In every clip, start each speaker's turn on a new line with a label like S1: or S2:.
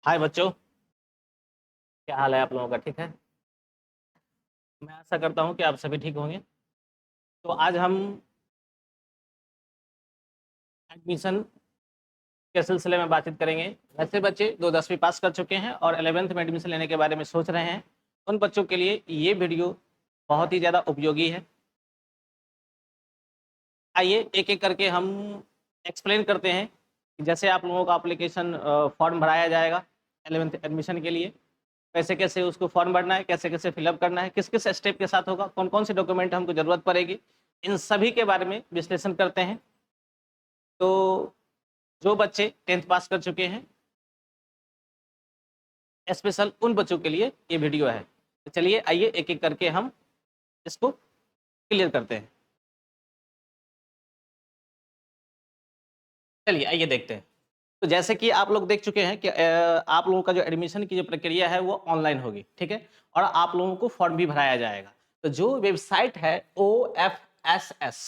S1: हाय बच्चों, क्या हाल है आप लोगों का? ठीक है। मैं आशा करता हूँ कि आप सभी ठीक होंगे। तो आज हम एडमिशन के सिलसिले में बातचीत करेंगे। वैसे बच्चे जो 10वीं पास कर चुके हैं और 11th में एडमिशन लेने के बारे में सोच रहे हैं, उन बच्चों के लिए ये वीडियो बहुत ही ज़्यादा उपयोगी है। आइए एक एक करके हम एक्सप्लेन करते हैं कि जैसे आप लोगों का एप्लीकेशन फॉर्म भराया जाएगा 11th एडमिशन के लिए, कैसे कैसे उसको फॉर्म भरना है, कैसे कैसे फिलअप करना है, किस किस स्टेप के साथ होगा, कौन कौन से डॉक्यूमेंट हमको ज़रूरत पड़ेगी, इन सभी के बारे में विश्लेषण करते हैं। तो जो बच्चे 10th पास कर चुके हैं, स्पेशल उन बच्चों के लिए ये वीडियो है। तो चलिए आइए एक एक करके हम इसको क्लियर करते हैं। चलिए आइए देखते हैं। तो जैसे कि आप लोग देख चुके हैं कि आप लोगों का जो एडमिशन की जो प्रक्रिया है वो ऑनलाइन होगी, ठीक है? और आप लोगों को फॉर्म भी भराया जाएगा। तो जो वेबसाइट है OFSS,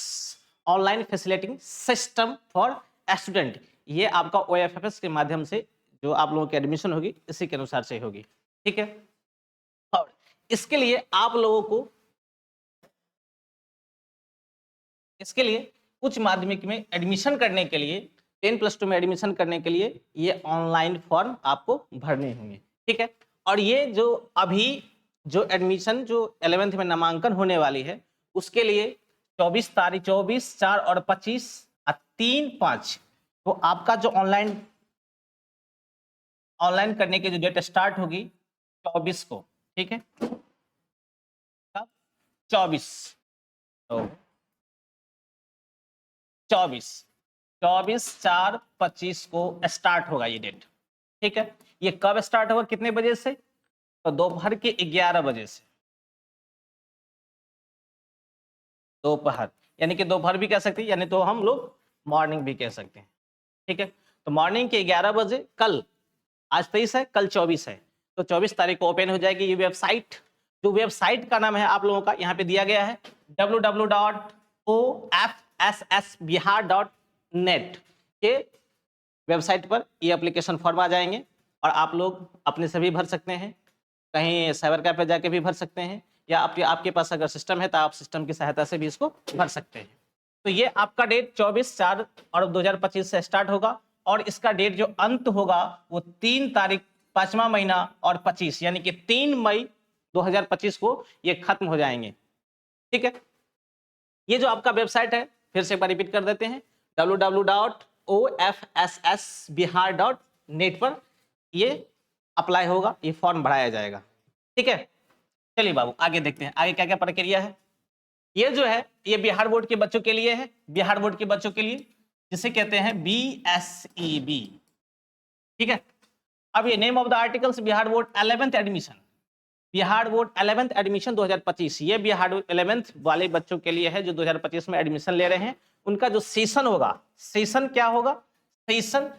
S1: online facilitating system for student, ये आपका OFSS के माध्यम से जो आप लोगों की एडमिशन होगी इसी के अनुसार से होगी, ठीक है? और इसके लिए आप लोगों को इसके लिए उच्च माध्यमिक में एडमिशन करने के लिए 10+2 में एडमिशन करने के लिए ये ऑनलाइन फॉर्म आपको भरने होंगे, ठीक है? और ये जो अभी जो एडमिशन जो 11th में नामांकन होने वाली है उसके लिए 24 तारीख 24, 4 और 25 3, 5 तो आपका जो ऑनलाइन करने की जो डेट स्टार्ट होगी 24 को, ठीक है? कब? 24 तो 24/4/25 को स्टार्ट होगा ये डेट, ठीक है? ये कब स्टार्ट होगा, कितने बजे से? तो दोपहर के 11 बजे से। दोपहर यानी कि दोपहर भी कह सकते हैं, यानी तो हम लोग मॉर्निंग भी कह सकते हैं, ठीक है? तो मॉर्निंग के 11 बजे कल, आज 23 है, कल 24 है, तो 24 तारीख को ओपन हो जाएगी ये वेबसाइट। जो वेबसाइट का नाम है आप लोगों का यहाँ पे दिया गया है www.ofssbihar.net के वेबसाइट पर ये एप्लीकेशन फॉर्म आ जाएंगे और आप लोग अपने से भी भर सकते हैं, कहीं साइबर कैफे जाके भी भर सकते हैं, या आपके पास अगर सिस्टम है तो आप सिस्टम की सहायता से भी इसको भर सकते हैं। तो ये आपका डेट 24/4 और 2025 से स्टार्ट होगा और इसका डेट जो अंत होगा वो 3 तारीख 5वां महीना और 25 यानी कि 3 मई 2025 को ये खत्म हो जाएंगे, ठीक है? ये जो आपका वेबसाइट है फिर से एक बार रिपीट कर देते हैं www.ofssbihar.net पर ये अप्लाई होगा, ये फॉर्म भराया जाएगा, ठीक है? चलिए बाबू आगे देखते हैं आगे क्या क्या प्रक्रिया है। ये जो है ये बिहार बोर्ड के बच्चों के लिए है, बिहार बोर्ड के बच्चों के लिए जिसे कहते हैं BSEB, ठीक है? अब ये name of the articles Bihar board 11th admission, Bihar board 11th admission 2025, ये बिहार 11th वाले बच्चों के लिए है जो 2025 में एडमिशन ले रहे हैं। उनका जो सेशन होगा, सेशन क्या होगा? सेशन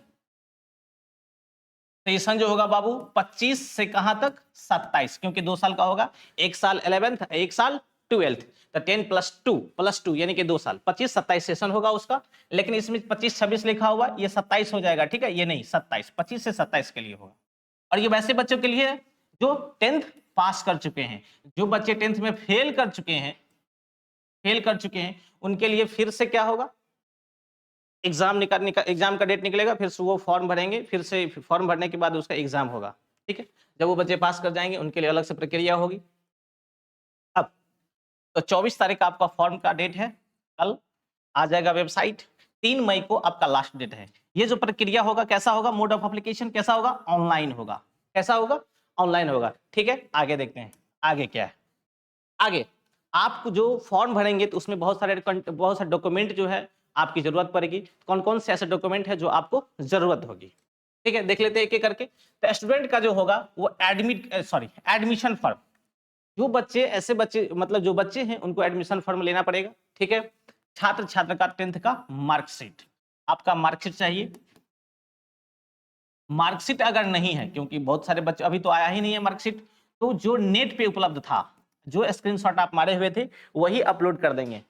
S1: जो होगा बाबू 25 से कहां तक? 27, क्योंकि 2 साल का होगा, एक साल 11th एक साल 12th, तो 10+2 यानी कि 2 साल 25-27 सेशन होगा उसका। लेकिन इसमें 25-26 लिखा हुआ, ये 27 हो जाएगा, ठीक है? ये नहीं 27, 25 से 27 के लिए होगा। और ये वैसे बच्चों के लिए है जो 10th पास कर चुके हैं। जो बच्चे 10th में फेल कर चुके हैं उनके लिए फिर से क्या होगा, एग्जाम एग्जाम का डेट निकलेगा, फिर से वो फॉर्म भरेंगे, फिर से फॉर्म भरने के बाद उसका एग्जाम होगा, ठीक है? जब वो बच्चे पास कर जाएंगे उनके लिए अलग से प्रक्रिया होगी। अब तो 24 तारीख आपका फॉर्म का डेट है, कल आ जाएगा वेबसाइट। 3 मई को आपका लास्ट डेट है। ये जो प्रक्रिया होगा कैसा होगा, मोड ऑफ एप्लीकेशन कैसा होगा? ऑनलाइन होगा। कैसा होगा? ऑनलाइन होगा, ठीक है? आगे देखते हैं आगे क्या है। आगे आप जो फॉर्म भरेंगे तो उसमें बहुत सारे डॉक्यूमेंट जो है आपकी जरूरत पड़ेगी। कौन कौन से ऐसे डॉक्यूमेंट है जो आपको जरूरत होगी, ठीक है? देख लेते हैं एक एक करके। तो स्टूडेंट का जो होगा वो एडमिशन फॉर्म, जो बच्चे ऐसे बच्चे मतलब जो बच्चे हैं उनको एडमिशन फॉर्म लेना पड़ेगा, ठीक है? छात्र का 10th का मार्कशीट, आपका मार्कशीट चाहिए। मार्कशीट अगर नहीं है, क्योंकि बहुत सारे बच्चे अभी तो आया ही नहीं है मार्कशीट, तो जो नेट पे उपलब्ध था, जो स्क्रीनशॉट आप मारे हुए थे वही अपलोड कर देंगे,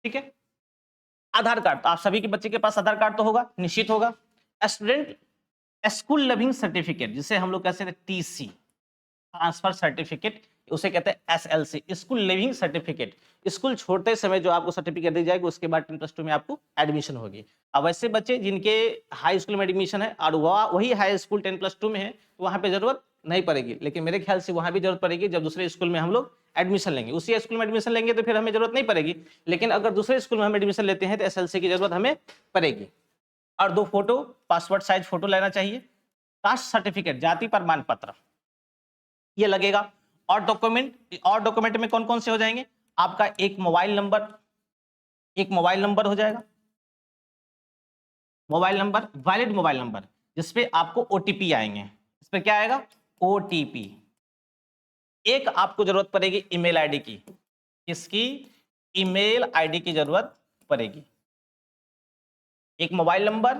S1: ठीक है? आधार कार्ड, तो आप सभी के बच्चे के पास आधार कार्ड तो होगा, निश्चित होगा। स्टूडेंट स्कूल लिविंग सर्टिफिकेट, जिसे हम लोग कहते हैं टीसी, ट्रांसफर सर्टिफिकेट, उसे कहते हैं SLC, school leaving certificate. School छोड़ते समय जो आपको सर्टिफिकेट दी जाएगी, उसके बाद 10+2 में आपको एडमिशन होगी। अब ऐसे बच्चे जिनके हाई स्कूल में एडमिशन है और वही हाई स्कूल 10+2 में है, तो वहां पे जरूरत नहीं पड़ेगी, लेकिन मेरे ख्याल से वहां भी जरूरत पड़ेगी जब दूसरे स्कूल में हम लोग एडमिशन लेंगे। उसी स्कूल में एडमिशन लेंगे तो फिर हमें जरूरत नहीं पड़ेगी, लेकिन अगर दूसरे स्कूल में हम एडमिशन लेते हैं तो एसएलसी की जरूरत हमें पड़ेगी। और 2 फोटो, पासपोर्ट साइज फोटो लेना चाहिए। कास्ट सर्टिफिकेट, जाति प्रमाण पत्र, ये लगेगा। और डॉक्यूमेंट में कौन कौन से हो जाएंगे? आपका एक मोबाइल नंबर हो जाएगा, mobile number, valid mobile number, जिसपे आपको ओटीपी आएंगे। इस पे क्या आएगा? ओटीपी। एक आपको जरूरत पड़ेगी ईमेल आईडी की। किसकी? ईमेल आईडी की जरूरत पड़ेगी। एक मोबाइल नंबर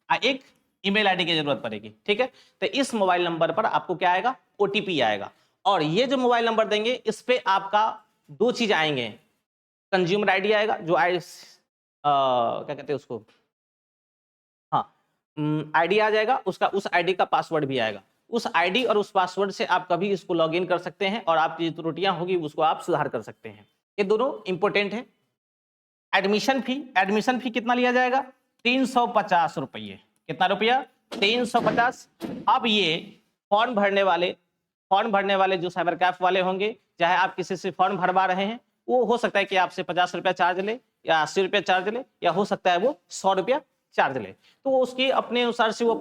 S1: और एक ईमेल आईडी की जरूरत पड़ेगी, ठीक है। तो इस मोबाइल नंबर पर आपको क्या आएगा? ओटीपी आएगा। और ये जो मोबाइल नंबर देंगे, इस पे आपका 2 चीज आएंगे। कंज्यूमर आईडी आएगा, जो क्या कहते हैं उसको, हाँ आईडी आ जाएगा उसका, उस आईडी का पासवर्ड भी आएगा। उस आईडी और उस पासवर्ड से आप कभी इसको लॉगिन कर सकते हैं और आपकी जो त्रुटियां होगी उसको आप सुधार कर सकते हैं। ये दोनों इंपॉर्टेंट है। एडमिशन फी कितना लिया जाएगा? 350 रुपये। कितना रुपया? 350। अब ये फॉर्म भरने वाले जो साइबर कैफ वाले होंगे, चाहे आप किसी से फॉर्म भरवा रहे हैं, वो हो सकता है कि आपसे 50 रुपया चार्ज ले या 80 रुपया चार्ज ले, या हो सकता है वो 100 रुपया चार्ज ले। तो वो उसकी अपने अनुसार से वो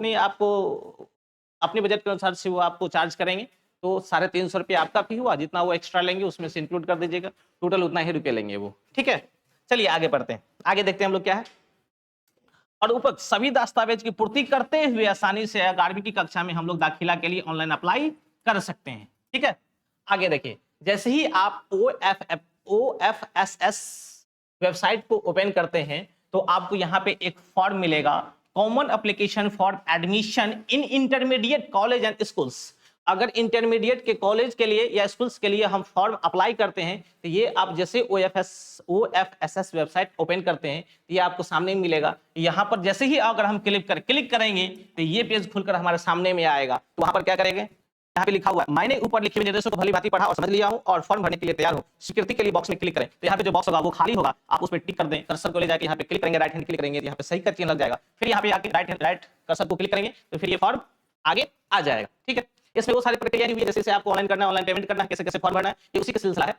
S1: अपने बजट के अनुसार से वो आपको चार्ज करेंगे। तो 350 रुपया आपका फी हुआ, जितना वो एक्स्ट्रा लेंगे उसमें से इंक्लूड कर दीजिएगा, टोटल उतना ही रुपया लेंगे वो, ठीक है। चलिए आगे बढ़ते हैं, आगे देखते हैं हम लोग क्या है। और ऊपर सभी दस्तावेज की पूर्ति करते हुए आसानी से 11वीं की कक्षा में हम लोग दाखिला के लिए ऑनलाइन अप्लाई कर सकते हैं, ठीक है। आगे देखिए, जैसे ही आप OFSS वेबसाइट को ओपन करते हैं तो आपको यहाँ पे एक फॉर्म मिलेगा, common application for admission in intermediate college and schools. अगर इंटरमीडिएट के कॉलेज के लिए या स्कूल्स के लिए हम फॉर्म अप्लाई करते हैं, तो ये आप जैसे OFSS वेबसाइट ओपन करते हैं तो ये आपको सामने मिलेगा। यहाँ पर जैसे ही अगर हम क्लिक करेंगे तो ये पेज खुलकर हमारे सामने में आएगा। तो वहां पर क्या करेंगे? यहाँ पे लिखा हुआ है, मैंने ऊपर लिखे हुए निर्देशों को भली भांति पढ़ा और समझ लिया हूँ और फॉर्म भरने के लिए तैयार हूँ। स्वीकृति के लिए बॉक्स में क्लिक करें। तो यहाँ पे जो बॉक्स होगा वो खाली होगा, आप उस पर टिक कर दें। कर्सर को ले जाके यहाँ पे क्लिक करेंगे, राइट हैंड क्लिक करेंगे, यहाँ पे सही का चिन्ह लग जाएगा। फिर यहाँ पे आके राइट कर्सर को क्लिक करेंगे तो फिर ये फॉर्म आगे आ जाएगा, ठीक है। इसमें वो सारी प्रक्रिया नहीं हुई, जैसे आपको ऑनलाइन करना है, ऑनलाइन पेमेंट करना है, कैसे कैसे फॉर्म भरना है, ये उसी का सिलसिला है,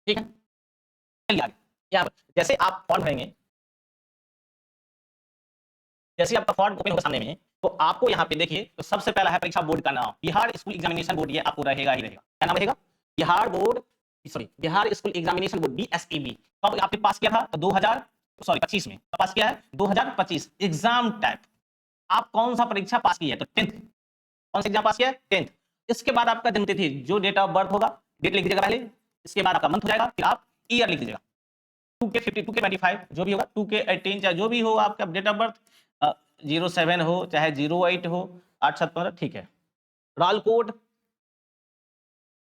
S1: ठीक है। चलिए आगे, यहाँ पर जैसे आप फॉर्म भरेंगे, जैसे आपका फॉर्म ओपन होगा सामने में, तो आपको यहाँ पे देखिए, तो सबसे पहला है परीक्षा बोर्ड का नाम, बिहार स्कूल एग्जामिनेशन बोर्ड, ये आपको रहेगा ही रहेगा। क्या नाम रहेगा? Bihar school examination board, BSEB। कब आपने पास किया था? तो 25 में पास किया है, 2025। एग्जाम टाइप, आप कौन सा परीक्षा पास किया है? तो 10th। कौन सा एग्जाम पास किया है? 10th। इसके बाद आपका जन्म तिथि, जो डेट ऑफ बर्थ होगा, डेट लिख दीजिएगा पहले, इसके बाद आपका मंथ हो जाएगा, फिर आप ईयर लिख दीजिएगा। 2K50, 2K25 जो भी होगा, 2K18 चाहे जो भी हो आपका डेट ऑफ बर्थ, 07 हो चाहे 08 हो, 8-7-15, ठीक है। रोल कोड,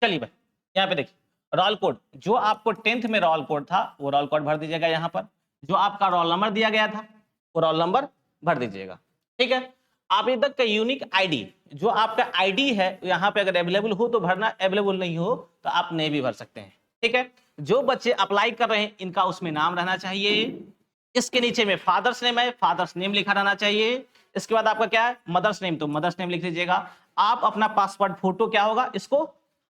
S1: चलिए भाई यहाँ पे देखिए, रोल कोड जो आपको 10th में रोल कोड था वो रोल कोड भर दीजिएगा। यहाँ पर जो आपका रोल नंबर दिया गया था वो रोल नंबर भर दीजिएगा, ठीक है। आवेदक का यूनिक आईडी, जो आपका आईडी है यहाँ पे अगर अवेलेबल हो तो भरना, अवेलेबल नहीं हो तो आप नहीं भी भर सकते हैं, ठीक है। जो बच्चे अप्लाई कर रहे हैं इनका उसमें नाम रहना चाहिए। इसके नीचे में फादर्स नेम है, फादर्स नेम लिखा रहना चाहिए। इसके बाद आपका क्या है? मदर्स नेम, तो मदर्स नेम लिख दीजिएगा। आप अपना पासपोर्ट फोटो क्या होगा, इसको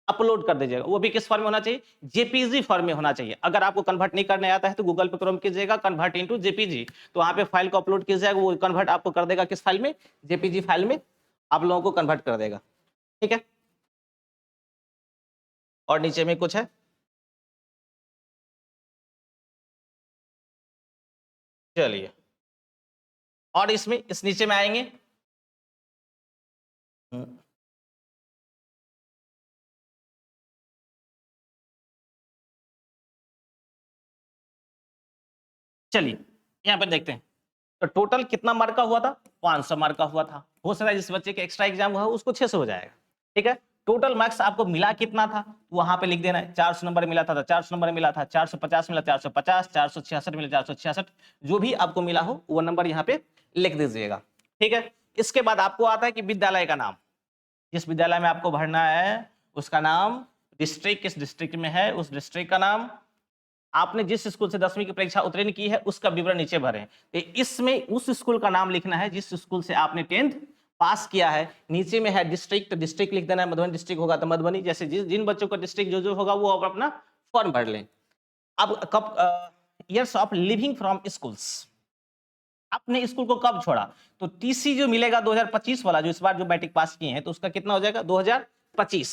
S1: अपलोड कर दीजिएगा। वो भी किस फॉर्म में होना चाहिए? जेपीजी फॉर्म में होना चाहिए। अगर आपको कन्वर्ट नहीं करने आता है तो गूगल पे क्रॉम कीजिएगा, कन्वर्ट इनटू जेपीजी, तो वहां पे फाइल को अपलोड कीजिएगा, वो कन्वर्ट आपको कर देगा किस फाइल में? जेपीजी फाइल में आप लोगों को कन्वर्ट कर देगा, ठीक है। और नीचे में कुछ है, चलिए, और इसमें इस नीचे में आएंगे, चलिए यहाँ पर देखते हैं। तो टोटल कितना मार्क का हुआ था? 500 मार्क का हुआ था। हो सकता है जिस बच्चे के एक्स्ट्रा एग्जाम हुआ उसको 600 हो जाएगा, ठीक है। टोटल मार्क्स आपको मिला कितना था वहां पे लिख देना है। 400 नंबर मिला था तो 400 नंबर मिला था, 450 मिला 450, 466 मिला 466, जो भी आपको मिला हो वो नंबर यहाँ पे लिख दीजिएगा, ठीक है। इसके बाद आपको आता है कि विद्यालय का नाम, जिस विद्यालय में आपको भरना है उसका नाम, डिस्ट्रिक्ट किस डिस्ट्रिक्ट में है उस डिस्ट्रिक्ट का नाम, आपने जिस स्कूल से 10वीं की परीक्षा उत्तीर्ण की है उसका विवरण नीचे भरें। तो इसमें उस स्कूल का नाम लिखना है जिस स्कूल से आपने 10th पास किया है। नीचे में है डिस्ट्रिक्ट, डिस्ट्रिक्ट लिख देना है, मधुबनी डिस्ट्रिक्ट होगा तो मधुबनी, जैसे जिन बच्चों का डिस्ट्रिक्ट जो होगा वो अपना फॉर्म भर लें। अब कब years of living from schools, आपने स्कूल को कब छोड़ा, तो टीसी जो मिलेगा 2025 वाला, जो इस बार जो मैट्रिक पास किए हैं तो उसका कितना हो जाएगा 2025।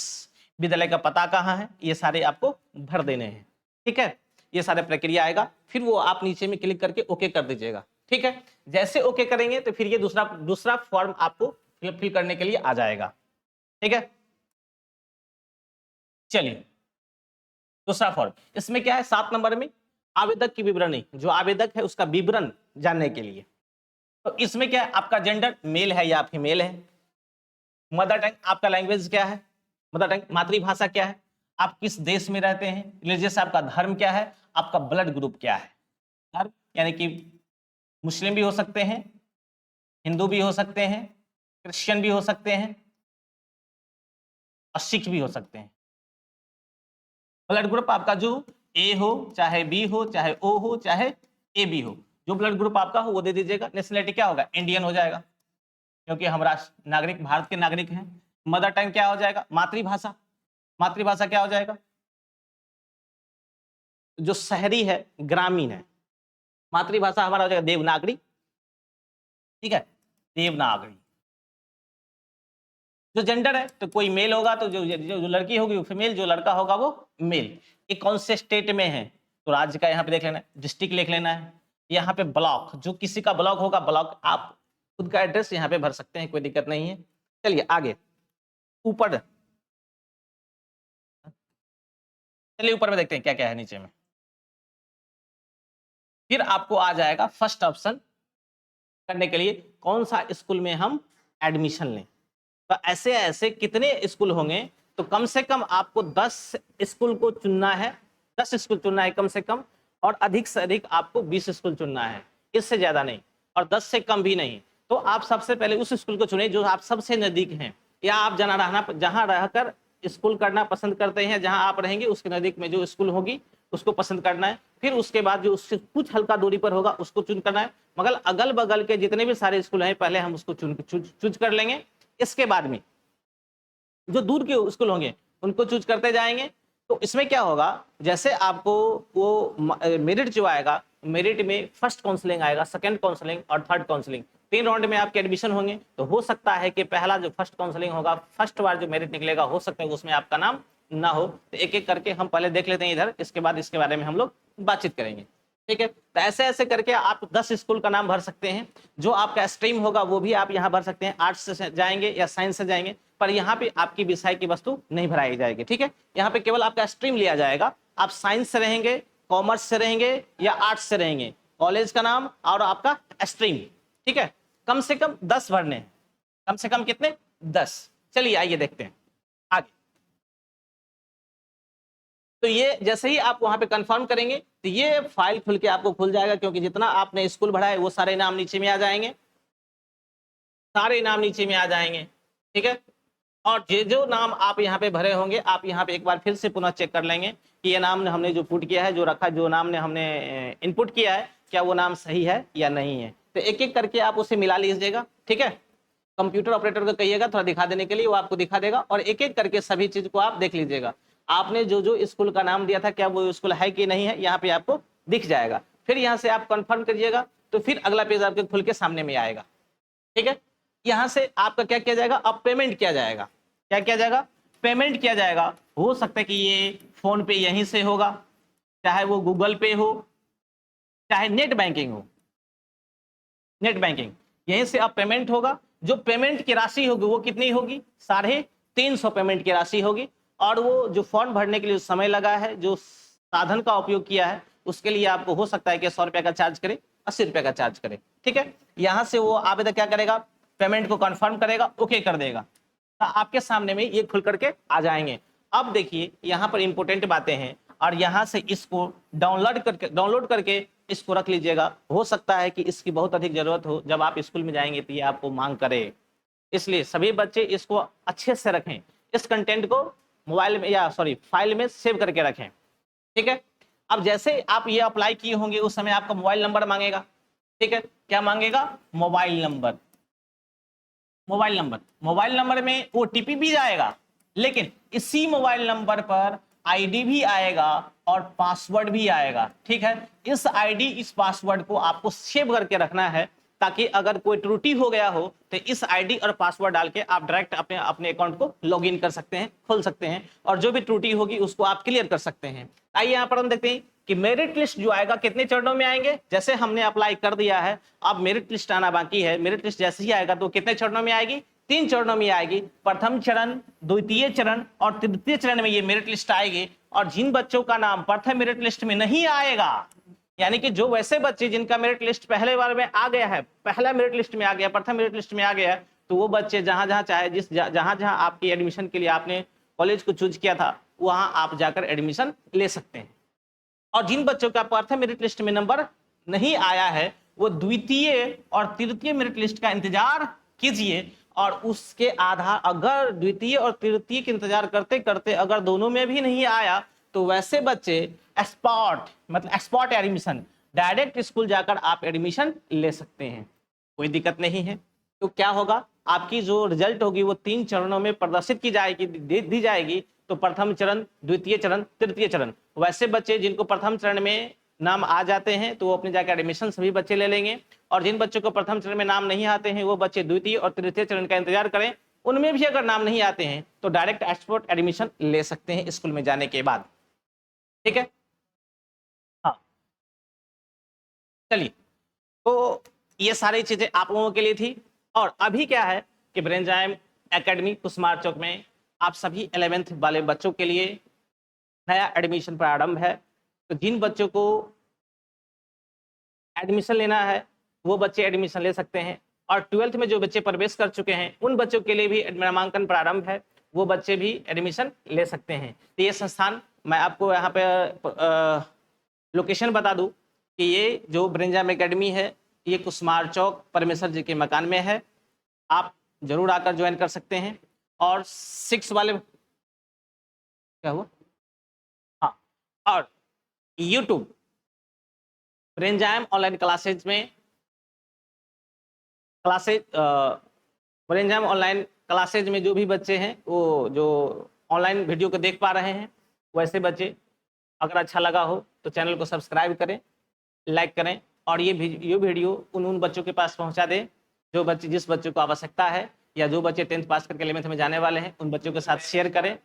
S1: विद्यालय का पता कहाँ है ये सारे आपको भर देने हैं, ठीक है। ये सारे प्रक्रिया आएगा, फिर वो आप नीचे में क्लिक करके ओके कर दीजिएगा, ठीक है। जैसे ओके करेंगे तो फिर ये दूसरा फॉर्म आपको फिल करने के लिए आ जाएगा, ठीक है। चलिए दूसरा फॉर्म, इसमें क्या है 7 नंबर में आवेदक की विवरणी, जो आवेदक है उसका विवरण जानने के लिए। तो इसमें क्या है, आपका जेंडर मेल है या फीमेल है, मदर टंग आपका लैंग्वेज क्या है, मदर टंग मातृभाषा क्या है, आप किस देश में रहते हैं, रिलीजियस आपका धर्म क्या है, आपका ब्लड ग्रुप क्या है। धर्म यानी कि मुस्लिम भी हो सकते हैं, हिंदू भी हो सकते हैं, क्रिश्चियन भी हो सकते हैं और सिख भी हो सकते हैं। ब्लड ग्रुप आपका जो ए हो चाहे बी हो चाहे ओ हो चाहे ए बी हो, जो ब्लड ग्रुप आपका हो वो दे दीजिएगा। नेशनलिटी क्या होगा, इंडियन हो जाएगा क्योंकि हम राष्ट्र नागरिक भारत के नागरिक हैं। मदर टंग क्या हो जाएगा, मातृभाषा, मातृभाषा क्या हो जाएगा, जो शहरी है ग्रामीण है, मातृभाषा हमारा हो जाएगा देवनागरी, ठीक है, देवनागरी। जो जेंडर है तो कोई मेल होगा तो जो लड़की होगी वो फीमेल, जो लड़का होगा वो मेल। ये कौन से स्टेट में है तो राज्य का यहाँ पे देख लेना है, डिस्ट्रिक्ट लिख लेना है। यहाँ पे ब्लॉक, जो किसी का ब्लॉक होगा ब्लॉक आप खुद का एड्रेस यहाँ पे भर सकते हैं, कोई दिक्कत नहीं है। चलिए आगे ऊपर, चलिए ऊपर में देखते हैं क्या क्या है नीचे में। फिर आपको आ जाएगा फर्स्ट ऑप्शन करने के लिए कौन सा स्कूल में हम एडमिशन लें। तो ऐसे ऐसे कितने स्कूल होंगे, तो कम से कम आपको 10 स्कूल को चुनना है, 10 स्कूल चुनना है कम से कम, और अधिक से अधिक आपको 20 स्कूल चुनना है, इससे ज्यादा नहीं, और 10 से कम भी नहीं। तो आप सबसे पहले उस स्कूल को चुने जो आप सबसे नजदीक हैं, या आप जहां रहकर स्कूल करना पसंद करते हैं, जहां आप रहेंगे उसके नजदीक में जो स्कूल होगी उसको पसंद करना है। फिर उसके बाद जो उससे कुछ हल्का दूरी पर होगा उसको चुन करना है, मगर अगल बगल के जितने भी सारे स्कूल हैं पहले हम उसको चूज कर लेंगे। इसके बाद में जो दूर के स्कूल होंगे उनको चूज करते जाएंगे। तो इसमें क्या होगा, जैसे आपको वो मेरिट जो आएगा, मेरिट में फर्स्ट काउंसलिंग आएगा, सेकंड काउंसलिंग और थर्ड काउंसलिंग, 3 राउंड में आपके एडमिशन होंगे। तो हो सकता है कि पहला जो फर्स्ट काउंसलिंग होगा, फर्स्ट बार जो मेरिट निकलेगा, हो सकता है उसमें आपका नाम ना हो। तो एक एक करके हम पहले देख लेते हैं इधर, इसके बाद इसके बारे में हम लोग बातचीत करेंगे, ठीक है। तो ऐसे ऐसे करके आप 10 स्कूल का नाम भर सकते हैं। जो आपका स्ट्रीम होगा वो भी आप यहाँ भर सकते हैं, आर्ट्स से जाएंगे या साइंस से जाएंगे, पर यहाँ पे आपकी विषय की वस्तु नहीं भराई जाएगी, ठीक है। यहाँ पे केवल आपका स्ट्रीम लिया जाएगा, आप साइंस से रहेंगे, कॉमर्स से रहेंगे या आर्ट्स से रहेंगे, कॉलेज का नाम और आपका स्ट्रीम, ठीक है। कम से कम 10 भरने, कम से कम कितने 10। चलिए आइए देखते हैं आगे। तो ये जैसे ही आप वहां पे कंफर्म करेंगे तो ये फाइल खुल के आपको खुल जाएगा, क्योंकि जितना आपने स्कूल भरा है वो सारे नाम नीचे में आ जाएंगे, सारे नाम नीचे में आ जाएंगे, ठीक है। और जो नाम आप यहाँ पे भरे होंगे आप यहाँ पे एक बार फिर से पुनः चेक कर लेंगे कि ये नाम हमने जो पुट किया है, जो रखा, जो नाम ने हमने इनपुट किया है, क्या वो नाम सही है या नहीं है। तो एक एक करके आप उसे मिला लीजिएगा, ठीक है। कंप्यूटर ऑपरेटर को कहिएगा थोड़ा दिखा देने के लिए, वो आपको दिखा देगा, और एक एक करके सभी चीज को आप देख लीजिएगा। आपने जो जो स्कूल का नाम दिया था क्या वो स्कूल है कि नहीं है, यहाँ पे आपको दिख जाएगा। फिर यहाँ से आप कंफर्म करिएगा तो फिर अगला पेज आपके खुल के सामने में आएगा, ठीक है। यहाँ से आपका क्या किया जाएगा, अब पेमेंट किया जाएगा। क्या किया जाएगा, पेमेंट किया जाएगा। हो सकता है कि ये फोन पे यहीं से होगा, चाहे वो गूगल पे हो, चाहे नेट बैंकिंग हो, नेट बैंकिंग यहीं से अब पेमेंट होगा। जो पेमेंट की राशि होगी वो कितनी होगी, 350 पेमेंट की राशि होगी। और वो जो फॉर्म भरने के लिए समय लगा है, जो साधन का उपयोग किया है, उसके लिए आपको हो सकता है कि 100 रुपया का चार्ज करे, 80 रुपया का चार्ज करे, ठीक है। यहाँ से वो आवेदक क्या करेगा, पेमेंट को कंफर्म करेगा, ओके कर देगा, तो आपके सामने में ये खुल करके आ जाएंगे। अब देखिए यहाँ पर इंपोर्टेंट बातें हैं, और यहाँ से इसको डाउनलोड करके इसको रख लीजिएगा। हो सकता है कि इसकी बहुत अधिक जरूरत हो, जब आप स्कूल में जाएंगे तो ये आपको मांग करे, इसलिए सभी बच्चे इसको अच्छे से रखें, इस कंटेंट को मोबाइल में या सॉरी फाइल में सेव करके रखें, ठीक है। अब जैसे आप ये अप्लाई किए होंगे उस समय आपका मोबाइल नंबर मांगेगा, ठीक है। क्या मांगेगा? Mobile number. मोबाइल नंबर में ओटीपी भी जाएगा, लेकिन इसी मोबाइल नंबर पर आईडी भी आएगा और पासवर्ड भी आएगा, ठीक है। इस आईडी इस पासवर्ड को आपको सेव करके रखना है, ताकि अगर कोई त्रुटि हो गया हो तो इस आईडी और पासवर्ड डाल के आप डायरेक्ट अपने अपने अकाउंट को लॉगिन कर सकते हैं, खोल सकते हैं, और जो भी त्रुटि होगी उसको आप क्लियर कर सकते हैं। आइए यहाँ पर हम देखते हैं कि मेरिट लिस्ट जो आएगा कितने चरणों में आएंगे। जैसे हमने अप्लाई कर दिया है, अब मेरिट लिस्ट आना बाकी है। मेरिट लिस्ट जैसे ही आएगा तो कितने चरणों में आएगी? 3 चरणों में आएगी। प्रथम चरण, द्वितीय चरण और तृतीय चरण में ये मेरिट लिस्ट आएगी। और जिन बच्चों का नाम प्रथम मेरिट लिस्ट में नहीं आएगा, यानी कि जो वैसे बच्चे जिनका मेरिट लिस्ट पहले बार में आ गया है, पहला मेरिट लिस्ट में आ गया, प्रथम मेरिट लिस्ट में आ गया, तो वो बच्चे जहां जहां चाहे जिस जहां जहां आपकी एडमिशन के लिए आपने कॉलेज को चूज किया था वहां आप जाकर एडमिशन ले सकते हैं। और जिन बच्चों का प्रथम मेरिट लिस्ट में नंबर नहीं आया है वो द्वितीय और तृतीय मेरिट लिस्ट का इंतजार कीजिए, और उसके आधार अगर द्वितीय और तृतीय के इंतजार करते करते अगर दोनों में भी नहीं आया तो वैसे बच्चे स्पॉट मतलब स्पॉट एडमिशन डायरेक्ट स्कूल जाकर आप एडमिशन ले सकते हैं, कोई दिक्कत नहीं है। तो क्या होगा, आपकी जो रिजल्ट होगी वो 3 चरणों में प्रदर्शित की जाएगी, दी जाएगी। तो प्रथम चरण, द्वितीय चरण, तृतीय चरण। वैसे बच्चे जिनको प्रथम चरण में नाम आ जाते हैं तो वो अपने जाकर एडमिशन सभी बच्चे ले लेंगे, और जिन बच्चों को प्रथम चरण में नाम नहीं आते हैं वो बच्चे द्वितीय और तृतीय चरण का इंतजार करें। उनमें भी अगर नाम नहीं आते हैं तो डायरेक्ट स्पॉट एडमिशन ले सकते हैं स्कूल में जाने के बाद, ठीक है। हाँ, चलिए, तो ये सारी चीजें आप लोगों के लिए थी। और अभी क्या है कि ब्रेनजाइम एकेडमी कुसमार चौक में आप सभी 11th वाले बच्चों के लिए नया एडमिशन प्रारंभ है। तो जिन बच्चों को एडमिशन लेना है वो बच्चे एडमिशन ले सकते हैं, और 12th में जो बच्चे प्रवेश कर चुके हैं उन बच्चों के लिए भी नामांकन प्रारंभ है, वो बच्चे भी एडमिशन ले सकते हैं। तो ये संस्थान मैं आपको यहाँ पे लोकेशन बता दूं कि ये जो ब्रेनजाइम एकेडमी है ये कुसमार चौक परमेश्वर जी के मकान में है। आप जरूर आकर ज्वाइन कर सकते हैं। और 6 वाले क्या हुआ, हाँ, और यूट्यूब ब्रेनजाइम ऑनलाइन क्लासेज में ब्रेनजाइम ऑनलाइन क्लासेज में जो भी बच्चे हैं वो जो ऑनलाइन वीडियो को देख पा रहे हैं, वैसे बच्चे अगर अच्छा लगा हो तो चैनल को सब्सक्राइब करें, लाइक करें, और ये वीडियो उन बच्चों के पास पहुंचा दें जिस बच्चों को आवश्यकता है, या जो बच्चे 10th पास करके 11th में जाने वाले हैं उन बच्चों के साथ शेयर करें।